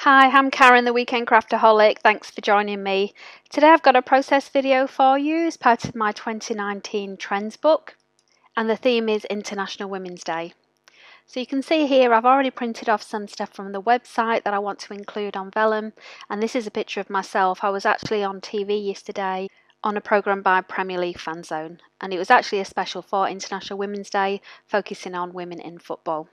Hi, I'm Karen, the Weekend Craftaholic. Thanks for joining me. Today I've got a process video for you as part of my 2019 Trends book, and the theme is International Women's Day. So you can see here I've already printed off some stuff from the website that I want to include on vellum, and this is a picture of myself. I was actually on TV yesterday on a programme by Premier League Fan Zone, and it was actually a special for International Women's Day focusing on women in football.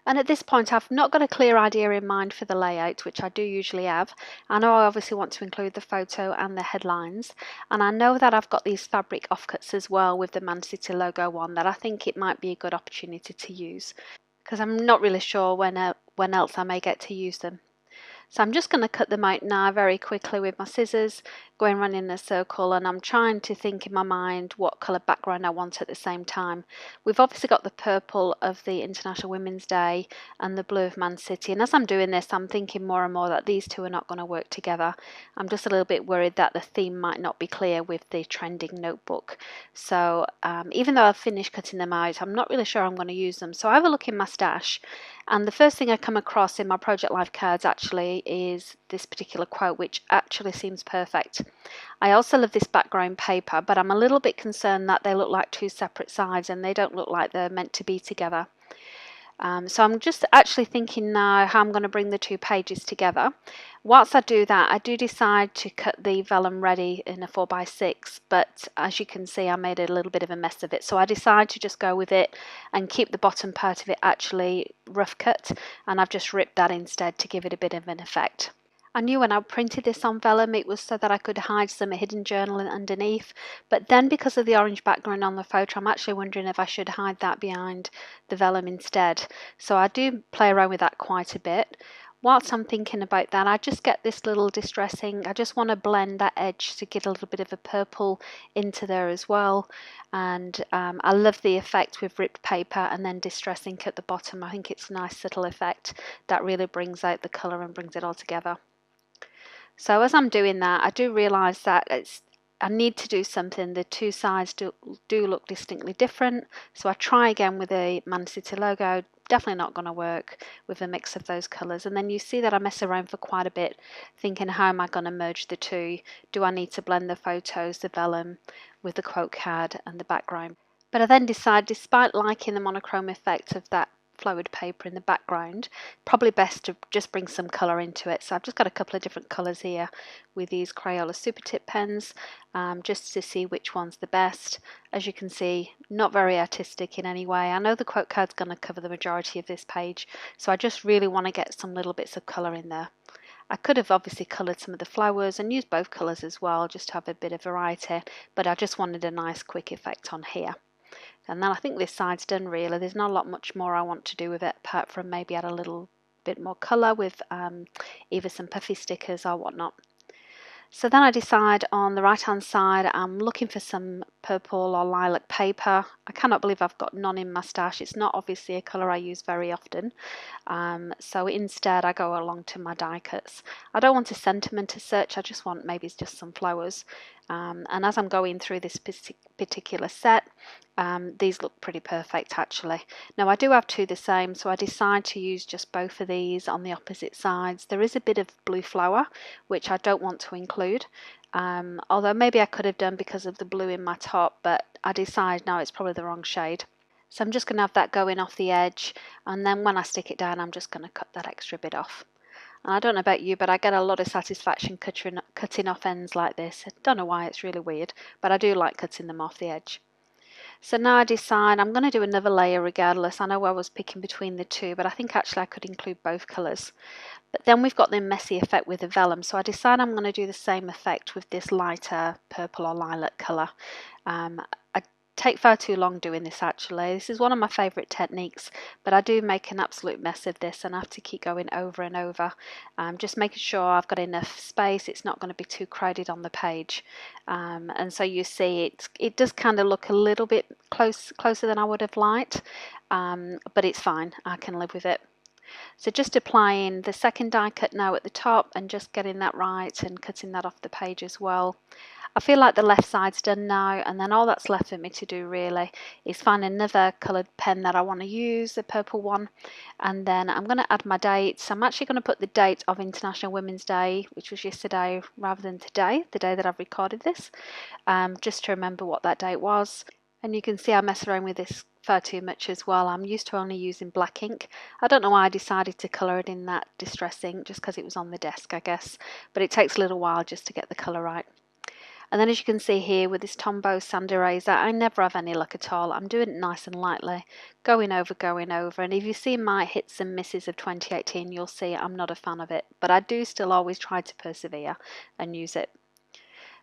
And at this point, I've not got a clear idea in mind for the layout, which I do usually have. I know I obviously want to include the photo and the headlines. And I know that I've got these fabric offcuts as well with the Man City logo on that I think it might be a good opportunity to use, because I'm not really sure when else I may get to use them. So I'm just going to cut them out now very quickly with my scissors, going around in a circle, and I'm trying to think in my mind what colour background I want at the same time. We've obviously got the purple of the International Women's Day and the blue of Man City, and as I'm doing this I'm thinking more and more that these two are not going to work together. I'm just a little bit worried that the theme might not be clear with the trending notebook. So even though I've finished cutting them out, I'm not really sure I'm going to use them. So I have a look in my stash, and the first thing I come across in my Project Life cards actually is this particular quote, which actually seems perfect. I also love this background paper, but I'm a little bit concerned that they look like two separate sides and they don't look like they're meant to be together. So I'm just actually thinking now how I'm going to bring the two pages together. Whilst I do that, I do decide to cut the vellum ready in a 4x6, but as you can see I made a little bit of a mess of it, so I decide to just go with it and keep the bottom part of it actually rough cut, and I've just ripped that instead to give it a bit of an effect. I knew when I printed this on vellum it was so that I could hide some hidden journaling underneath, but then because of the orange background on the photo I'm actually wondering if I should hide that behind the vellum instead. So I do play around with that quite a bit. Whilst I'm thinking about that, I just get this little distressing. I just want to blend that edge to get a little bit of a purple into there as well. And I love the effect with ripped paper and then distress ink at the bottom. I think it's a nice subtle effect that really brings out the colour and brings it all together. So as I'm doing that, I do realise that I need to do something. The two sides do look distinctly different. So I try again with a Man City logo. Definitely not going to work with a mix of those colours. And then you see that I mess around for quite a bit, thinking how am I going to merge the two? Do I need to blend the photos, the vellum, with the quote card and the background? But I then decide, despite liking the monochrome effect of that flowered paper in the background, probably best to just bring some colour into it. So I've just got a couple of different colours here with these Crayola Super Tip pens, just to see which one's the best. As you can see, not very artistic in any way. I know the quote card's going to cover the majority of this page, so I just really want to get some little bits of colour in there. I could have obviously coloured some of the flowers and used both colours as well, just to have a bit of variety, but I just wanted a nice quick effect on here. And then I think this side's done really. There's not a lot much more I want to do with it, apart from maybe add a little bit more colour with either some puffy stickers or whatnot. So then I decide on the right hand side I'm looking for some purple or lilac paper. I cannot believe I've got none in my stash. It's not obviously a colour I use very often. So instead I go along to my die cuts. I don't want a sentiment as such, I just want maybe it's just some flowers. And as I'm going through this particular set, these look pretty perfect actually. Now I do have two the same, so I decide to use just both of these on the opposite sides. There is a bit of blue flower which I don't want to include, although maybe I could have done because of the blue in my top, but I decide no, it's probably the wrong shade. So I'm just going to have that going off the edge, and then when I stick it down I'm just going to cut that extra bit off. And I don't know about you, but I get a lot of satisfaction cutting off ends like this. I don't know why, it's really weird, but I do like cutting them off the edge. So now I decide I'm going to do another layer regardless. I know I was picking between the two, but I think actually I could include both colours. But then we've got the messy effect with the vellum, so I decide I'm going to do the same effect with this lighter purple or lilac colour. I take far too long doing this actually. This is one of my favourite techniques, but I do make an absolute mess of this and I have to keep going over and over, just making sure I've got enough space, it's not going to be too crowded on the page. And so you see it does kind of look a little bit closer than I would have liked, but it's fine, I can live with it. So just applying the second die cut now at the top and just getting that right and cutting that off the page as well. I feel like the left side's done now, and then all that's left for me to do really is find another coloured pen that I want to use, the purple one, and then I'm going to add my dates. I'm actually going to put the date of International Women's Day, which was yesterday, rather than today, the day that I've recorded this, just to remember what that date was. And you can see I mess around with this far too much as well. I'm used to only using black ink. I don't know why I decided to colour it in that distress ink, just because it was on the desk, I guess, but it takes a little while just to get the colour right. And then as you can see here with this Tombow sand eraser, I never have any luck at all. I'm doing it nice and lightly, going over. And if you see my hits and misses of 2018, you'll see I'm not a fan of it. But I do still always try to persevere and use it.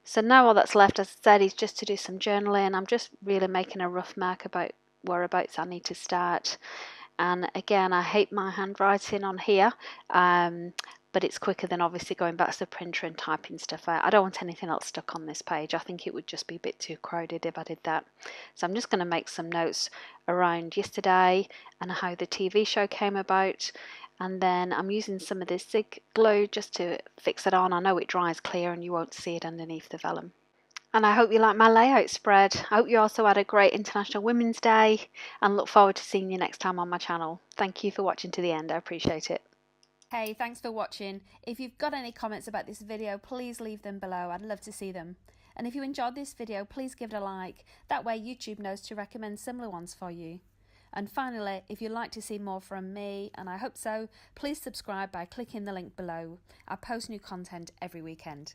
So now all that's left, as I said, is just to do some journaling. I'm just really making a rough mark about whereabouts I need to start. And again, I hate my handwriting on here, but it's quicker than obviously going back to the printer and typing stuff out. I don't want anything else stuck on this page. I think it would just be a bit too crowded if I did that. So I'm just going to make some notes around yesterday and how the TV show came about. And then I'm using some of this Zig glue just to fix it on. I know it dries clear and you won't see it underneath the vellum. And I hope you like my layout spread. I hope you also had a great International Women's Day and look forward to seeing you next time on my channel. Thank you for watching to the end. I appreciate it. Hey, thanks for watching. If you've got any comments about this video, please leave them below. I'd love to see them. And if you enjoyed this video, please give it a like. That way YouTube knows to recommend similar ones for you. And finally, if you'd like to see more from me, and I hope so, please subscribe by clicking the link below. I post new content every weekend.